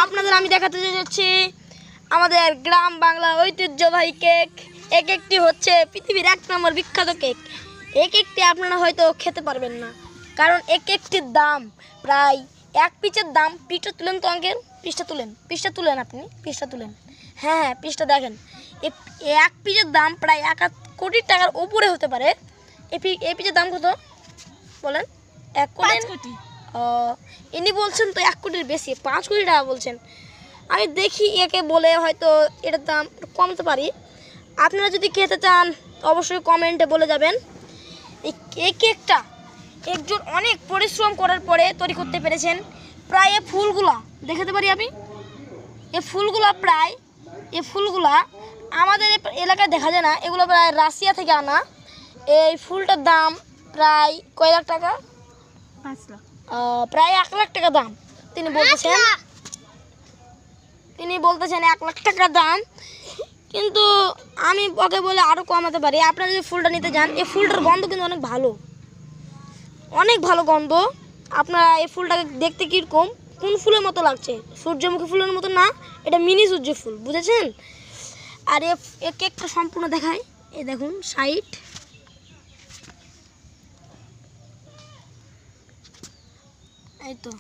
আপনাদের আমি দেখাতে যাচ্ছি আমাদের গ্রাম বাংলার ঐতিহ্যবাহী কেক। এই কেকটি হচ্ছে পৃথিবীর 1 নম্বর বিখ্যাত কেক। এই কেকটি আপনারা হয়তো খেতে পারবেন না, কারণ এই কেকটির দাম প্রায় 1 পিসের দাম। পিসটা তুলেন তো আঙ্কেল, পিসটা তুলেন আপনি, পিসটা তুলেন। হ্যাঁ, পিসটা দেখেন। এই 1 পিসের দাম প্রায় 1 কোটি টাকার উপরে হতে পারে। এই পিসের দাম কত বলেন? 1 কোটি। ইনি বলছেন তো 1 কোটির বেশি, 5 কোটি টাকা বলছেন। আমি দেখি একে বলে হয়তো এটার দাম কমতে পারি। আপনারা যদি খেতে চান অবশ্যই কমেন্টে বলে যাবেন। এই কেকটা একজন অনেক পরিশ্রম করার পরে তৈরি করতে পেরেছেন। প্রায় এই ফুলগুলা দেখাতে পারি আমি। এই ফুলগুলা আমাদের এলাকায় দেখা যায় না, এগুলো প্রায় রাশিয়া থেকে আনা। এই ফুলটার দাম প্রায় কয় লাখ টাকা? 5 লাখ। প্রায় 1 লাখ টাকা দাম। তিনি বলতেছেন 1 লাখ টাকা দাম, কিন্তু আমি ওকে বলে আরও কমাতে পারি। আপনারা যদি ফুলটা নিতে যান, এই ফুলটার গন্ধ কিন্তু অনেক ভালো গন্ধ। আপনারা এই ফুলটাকে দেখতে কীরকম, কোন ফুলের মতো লাগছে? সূর্যমুখী ফুলের মতো না, এটা মিনি সূর্য ফুল, বুঝেছেন? আর এ কেকটা সম্পূর্ণ দেখায়। এই দেখুন সাইড, এই তো।